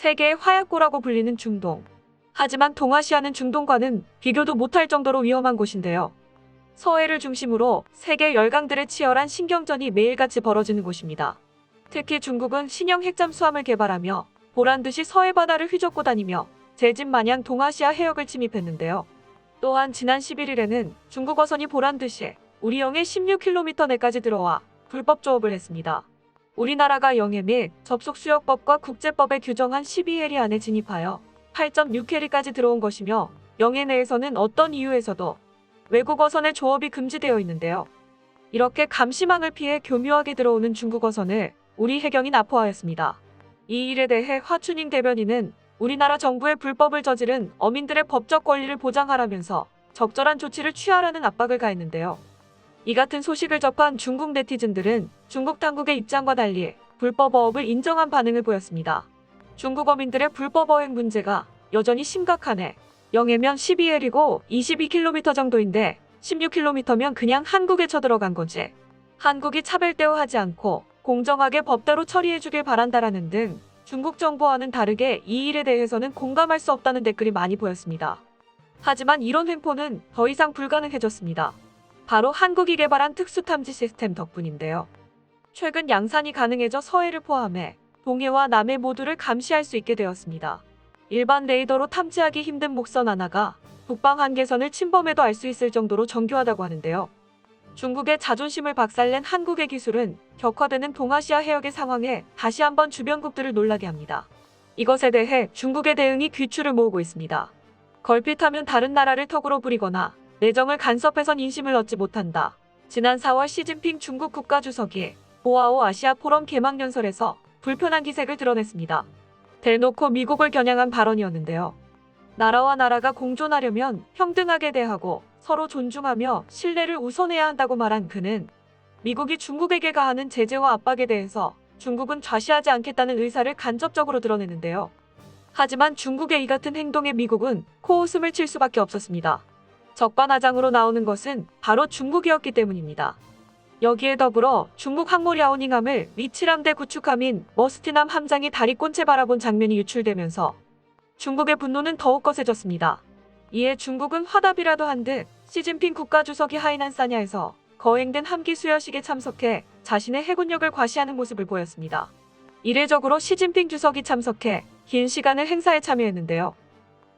세계의 화약고라고 불리는 중동. 하지만 동아시아는 중동과는 비교도 못할 정도로 위험한 곳인데요. 서해를 중심으로 세계 열강들의 치열한 신경전이 매일같이 벌어지는 곳입니다. 특히 중국은 신형 핵잠수함을 개발하며 보란듯이 서해 바다를 휘젓고 다니며 제집 마냥 동아시아 해역을 침입했는데요. 또한 지난 11일에는 중국 어선이 보란듯이 우리 영해 16km 내까지 들어와 불법 조업을 했습니다. 우리나라가 영해 및 접속수역법과 국제법에 규정한 12해리 안에 진입하여 8.6해리까지 들어온 것이며 영해 내에서는 어떤 이유에서도 외국 어선의 조업이 금지되어 있는데요. 이렇게 감시망을 피해 교묘하게 들어오는 중국 어선을 우리 해경이 납포하였습니다. 이 일에 대해 화춘잉 대변인은 우리나라 정부의 불법을 저지른 어민들의 법적 권리를 보장하라면서 적절한 조치를 취하라는 압박을 가했는데요. 이 같은 소식을 접한 중국 네티즌들은 중국 당국의 입장과 달리 불법 어업을 인정한 반응을 보였습니다. 중국 어민들의 불법 어획 문제가 여전히 심각하네. 영해면 12해리고 22km 정도인데 16km면 그냥 한국에 쳐들어간 거지. 한국이 차별 대우하지 않고 공정하게 법대로 처리해주길 바란다라는 등 중국 정부와는 다르게 이 일에 대해서는 공감할 수 없다는 댓글이 많이 보였습니다. 하지만 이런 횡포는 더 이상 불가능해졌습니다. 바로 한국이 개발한 특수탐지 시스템 덕분인데요. 최근 양산이 가능해져 서해를 포함해 동해와 남해 모두를 감시할 수 있게 되었습니다. 일반 레이더로 탐지하기 힘든 목선 하나가 북방 한계선을 침범해도 알 수 있을 정도로 정교하다고 하는데요. 중국의 자존심을 박살낸 한국의 기술은 격화되는 동아시아 해역의 상황에 다시 한번 주변국들을 놀라게 합니다. 이것에 대해 중국의 대응이 귀추를 모으고 있습니다. 걸핏하면 다른 나라를 턱으로 부리거나 내정을 간섭해선 인심을 얻지 못한다. 지난 4월 시진핑 중국 국가주석이 보아오 아시아 포럼 개막연설에서 불편한 기색을 드러냈습니다. 대놓고 미국을 겨냥한 발언이었는데요. 나라와 나라가 공존하려면 평등하게 대하고 서로 존중하며 신뢰를 우선해야 한다고 말한 그는 미국이 중국에게 가하는 제재와 압박에 대해서 중국은 좌시하지 않겠다는 의사를 간접적으로 드러냈는데요. 하지만 중국의 이 같은 행동에 미국은 코웃음을 칠 수밖에 없었습니다. 적반하장으로 나오는 것은 바로 중국이었기 때문입니다. 여기에 더불어 중국 항모 랴오닝함을 위칠함대 구축함인 머스티남 함장이 다리꼰채 바라본 장면이 유출되면서 중국의 분노는 더욱 거세졌습니다. 이에 중국은 화답이라도 한 듯 시진핑 국가주석이 하이난 사냐에서 거행된 함기 수여식에 참석해 자신의 해군력을 과시하는 모습을 보였습니다. 이례적으로 시진핑 주석이 참석해 긴 시간을 행사에 참여했는데요.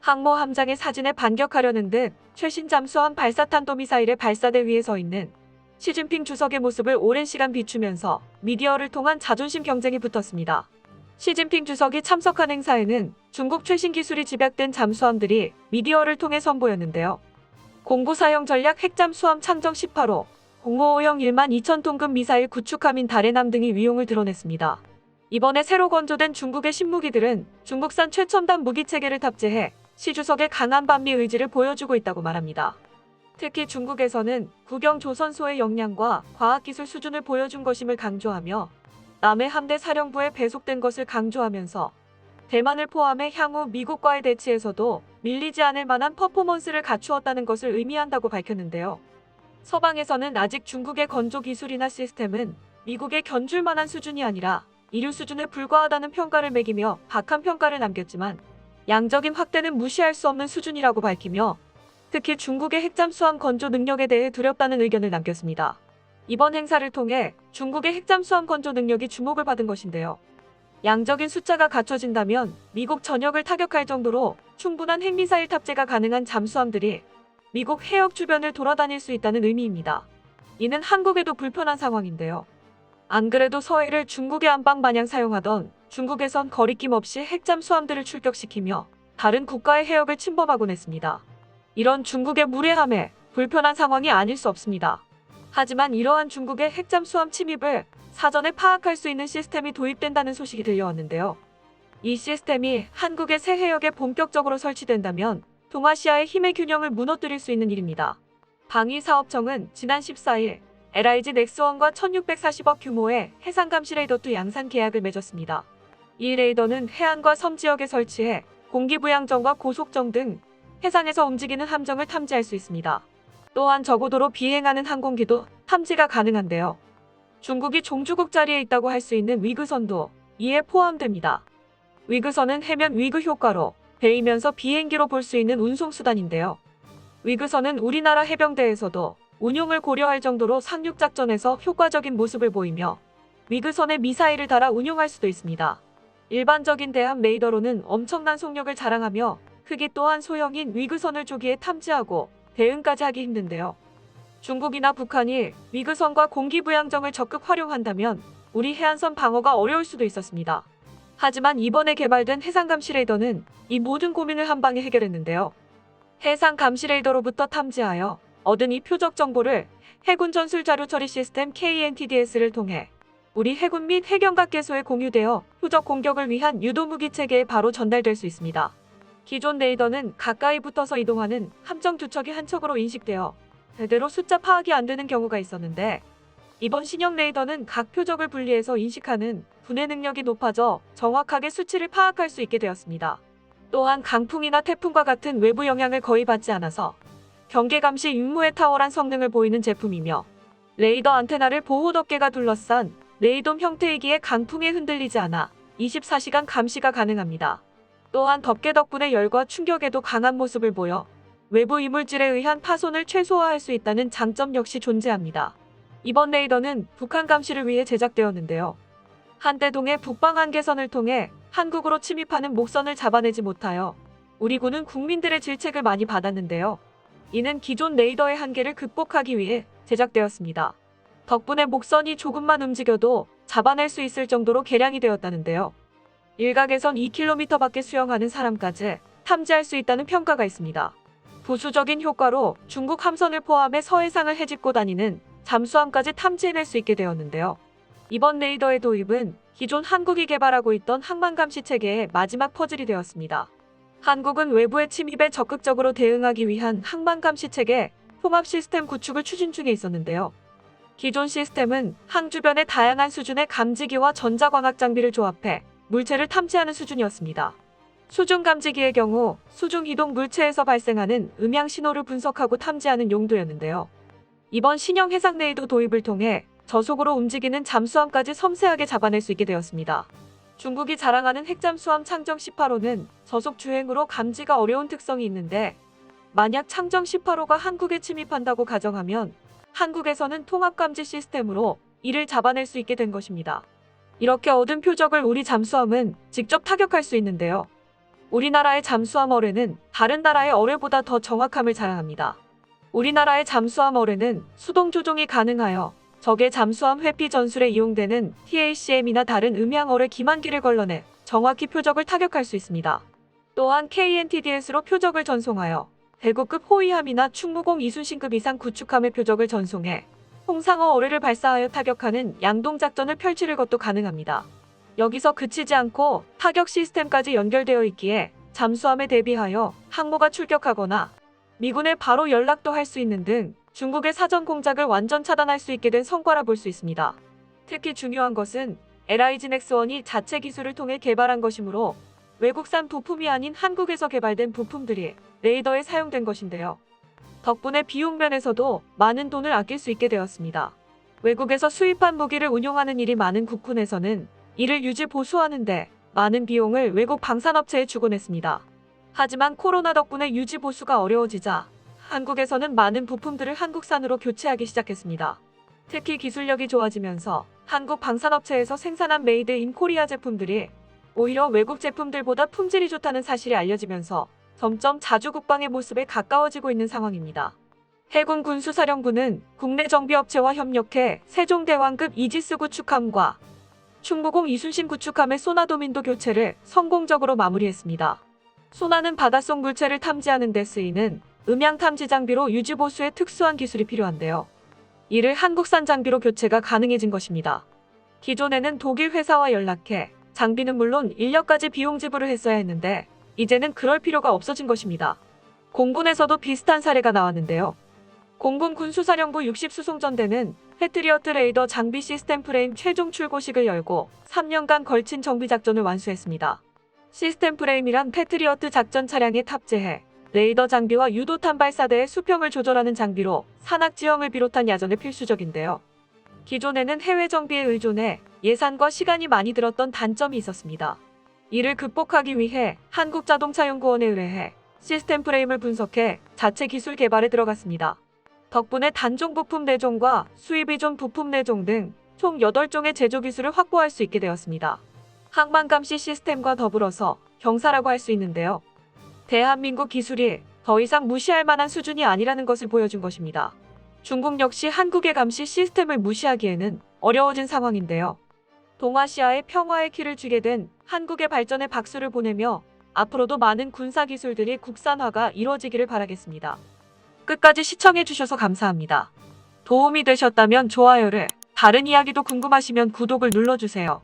항모 함장의 사진에 반격하려는 듯 최신 잠수함 발사탄도미사일의 발사대 위에 서 있는 시진핑 주석의 모습을 오랜 시간 비추면서 미디어를 통한 자존심 경쟁이 붙었습니다. 시진핑 주석이 참석한 행사에는 중국 최신 기술이 집약된 잠수함들이 미디어를 통해 선보였는데요. 공구사형 전략 핵잠수함 창정 18호, 055형 1만 2천 톤급 미사일 구축함인 달해남 등이 위용을 드러냈습니다. 이번에 새로 건조된 중국의 신무기들은 중국산 최첨단 무기체계를 탑재해 시 주석의 강한 반미 의지를 보여주고 있다고 말합니다. 특히 중국에서는 국영 조선소의 역량과 과학기술 수준을 보여준 것임을 강조하며 남해 함대 사령부에 배속된 것을 강조하면서 대만을 포함해 향후 미국과의 대치에서도 밀리지 않을 만한 퍼포먼스를 갖추었다는 것을 의미한다고 밝혔는데요. 서방에서는 아직 중국의 건조 기술이나 시스템은 미국에 견줄 만한 수준이 아니라 이류 수준에 불과하다는 평가를 매기며 박한 평가를 남겼지만 양적인 확대는 무시할 수 없는 수준이라고 밝히며 특히 중국의 핵잠수함 건조 능력에 대해 두렵다는 의견을 남겼습니다. 이번 행사를 통해 중국의 핵잠수함 건조 능력이 주목을 받은 것인데요. 양적인 숫자가 갖춰진다면 미국 전역을 타격할 정도로 충분한 핵미사일 탑재가 가능한 잠수함들이 미국 해역 주변을 돌아다닐 수 있다는 의미입니다. 이는 한국에도 불편한 상황인데요. 안 그래도 서해를 중국의 안방 마냥 사용하던 중국에선 거리낌 없이 핵잠수함들을 출격시키며 다른 국가의 해역을 침범하곤 했습니다. 이런 중국의 무례함에 불편한 상황이 아닐 수 없습니다. 하지만 이러한 중국의 핵잠수함 침입을 사전에 파악할 수 있는 시스템이 도입된다는 소식이 들려왔는데요. 이 시스템이 한국의 새 해역에 본격적으로 설치된다면 동아시아의 힘의 균형을 무너뜨릴 수 있는 일입니다. 방위사업청은 지난 14일 LIG 넥스원과 1640억 규모의 해상감시 레이더2 양산 계약을 맺었습니다. 이 레이더는 해안과 섬 지역에 설치해 공기부양정과 고속정 등 해상에서 움직이는 함정을 탐지할 수 있습니다. 또한 저고도로 비행하는 항공기도 탐지가 가능한데요. 중국이 종주국 자리에 있다고 할 수 있는 위그선도 이에 포함됩니다. 위그선은 해면 위그 효과로 배이면서 비행기로 볼 수 있는 운송수단인데요. 위그선은 우리나라 해병대에서도 운용을 고려할 정도로 상륙작전에서 효과적인 모습을 보이며 위그선에 미사일을 달아 운용할 수도 있습니다. 일반적인 대함 레이더로는 엄청난 속력을 자랑하며 크기 또한 소형인 위그선을 조기에 탐지하고 대응까지 하기 힘든데요. 중국이나 북한이 위그선과 공기부양정을 적극 활용한다면 우리 해안선 방어가 어려울 수도 있었습니다. 하지만 이번에 개발된 해상감시 레이더는 이 모든 고민을 한 방에 해결했는데요. 해상감시 레이더로부터 탐지하여 얻은 이 표적 정보를 해군 전술 자료 처리 시스템 KNTDS를 통해 우리 해군 및 해경각계소에 공유되어 표적 공격을 위한 유도무기 체계에 바로 전달될 수 있습니다. 기존 레이더는 가까이 붙어서 이동하는 함정 두 척이 한 척으로 인식되어 제대로 숫자 파악이 안 되는 경우가 있었는데 이번 신형 레이더는 각 표적을 분리해서 인식하는 분해 능력이 높아져 정확하게 수치를 파악할 수 있게 되었습니다. 또한 강풍이나 태풍과 같은 외부 영향을 거의 받지 않아서 경계 감시 임무에 탁월한 성능을 보이는 제품이며 레이더 안테나를 보호 덮개가 둘러싼 레이돔 형태이기에 강풍에 흔들리지 않아 24시간 감시가 가능합니다. 또한 덮개 덕분에 열과 충격에도 강한 모습을 보여 외부 이물질에 의한 파손을 최소화할 수 있다는 장점 역시 존재합니다. 이번 레이더는 북한 감시를 위해 제작되었는데요. 한대동의 북방 한계선을 통해 한국으로 침입하는 목선을 잡아내지 못하여 우리 군은 국민들의 질책을 많이 받았는데요. 이는 기존 레이더의 한계를 극복하기 위해 제작되었습니다. 덕분에 목선이 조금만 움직여도 잡아낼 수 있을 정도로 개량이 되었다는데요. 일각에선 2km 밖에 수영하는 사람까지 탐지할 수 있다는 평가가 있습니다. 부수적인 효과로 중국 함선을 포함해 서해상을 헤집고 다니는 잠수함까지 탐지해낼 수 있게 되었는데요. 이번 레이더의 도입은 기존 한국이 개발하고 있던 항만감시 체계의 마지막 퍼즐이 되었습니다. 한국은 외부의 침입에 적극적으로 대응하기 위한 항만감시 체계 통합 시스템 구축을 추진 중에 있었는데요. 기존 시스템은 항 주변의 다양한 수준의 감지기와 전자광학 장비를 조합해 물체를 탐지하는 수준이었습니다. 수중 감지기의 경우 수중 이동 물체에서 발생하는 음향 신호를 분석하고 탐지하는 용도였는데요. 이번 신형 해상 레이더 도입을 통해 저속으로 움직이는 잠수함까지 섬세하게 잡아낼 수 있게 되었습니다. 중국이 자랑하는 핵잠수함 창정 18호는 저속 주행으로 감지가 어려운 특성이 있는데 만약 창정 18호가 한국에 침입한다고 가정하면 한국에서는 통합감지 시스템으로 이를 잡아낼 수 있게 된 것입니다. 이렇게 얻은 표적을 우리 잠수함은 직접 타격할 수 있는데요. 우리나라의 잠수함 어뢰는 다른 나라의 어뢰보다 더 정확함을 자랑합니다. 우리나라의 잠수함 어뢰는 수동 조종이 가능하여 적의 잠수함 회피 전술에 이용되는 TACM이나 다른 음향 어뢰 기만기를 걸러내 정확히 표적을 타격할 수 있습니다. 또한 KNTDS로 표적을 전송하여 대구급 호위함이나 충무공 이순신급 이상 구축함의 표적을 전송해 홍상어 어뢰를 발사하여 타격하는 양동작전을 펼칠 것도 가능합니다. 여기서 그치지 않고 타격 시스템까지 연결되어 있기에 잠수함에 대비하여 항모가 출격하거나 미군에 바로 연락도 할 수 있는 등 중국의 사전 공작을 완전 차단할 수 있게 된 성과라 볼 수 있습니다. 특히 중요한 것은 LIG 넥스1이 자체 기술을 통해 개발한 것이므로 외국산 부품이 아닌 한국에서 개발된 부품들이 레이더에 사용된 것인데요. 덕분에 비용 면에서도 많은 돈을 아낄 수 있게 되었습니다. 외국에서 수입한 무기를 운용하는 일이 많은 국군에서는 이를 유지 보수하는데 많은 비용을 외국 방산업체에 주곤 했습니다. 하지만 코로나 덕분에 유지 보수가 어려워지자 한국에서는 많은 부품들을 한국산으로 교체하기 시작했습니다. 특히 기술력이 좋아지면서 한국 방산업체에서 생산한 메이드 인 코리아 제품들이 오히려 외국 제품들보다 품질이 좋다는 사실이 알려지면서 점점 자주 국방의 모습에 가까워지고 있는 상황입니다. 해군 군수사령부는 국내 정비업체와 협력해 세종대왕급 이지스 구축함과 충무공 이순신 구축함의 소나도민도 교체를 성공적으로 마무리했습니다. 소나는 바닷속 물체를 탐지하는 데 쓰이는 음향 탐지 장비로 유지 보수에 특수한 기술이 필요한데요. 이를 한국산 장비로 교체가 가능해진 것입니다. 기존에는 독일 회사와 연락해 장비는 물론 인력까지 비용 지불을 했어야 했는데 이제는 그럴 필요가 없어진 것입니다. 공군에서도 비슷한 사례가 나왔는데요. 공군 군수사령부 60수송전대는 패트리어트 레이더 장비 시스템 프레임 최종 출고식을 열고 3년간 걸친 정비 작전을 완수했습니다. 시스템 프레임이란 패트리어트 작전 차량에 탑재해 레이더 장비와 유도탄 발사대의 수평을 조절하는 장비로 산악 지형을 비롯한 야전에 필수적인데요. 기존에는 해외 정비에 의존해 예산과 시간이 많이 들었던 단점이 있었습니다. 이를 극복하기 위해 한국자동차연구원에 의뢰해 시스템 프레임을 분석해 자체 기술 개발에 들어갔습니다. 덕분에 단종 부품 내종과 수입 이종 부품 내종 등 총 8종의 제조 기술을 확보할 수 있게 되었습니다. 항만 감시 시스템과 더불어서 경사라고 할 수 있는데요. 대한민국 기술이 더 이상 무시할 만한 수준이 아니라는 것을 보여준 것입니다. 중국 역시 한국의 감시 시스템을 무시하기에는 어려워진 상황인데요. 동아시아의 평화의 키를 쥐게 된 한국의 발전에 박수를 보내며 앞으로도 많은 군사 기술들이 국산화가 이루어지기를 바라겠습니다. 끝까지 시청해주셔서 감사합니다. 도움이 되셨다면 좋아요를, 다른 이야기도 궁금하시면 구독을 눌러주세요.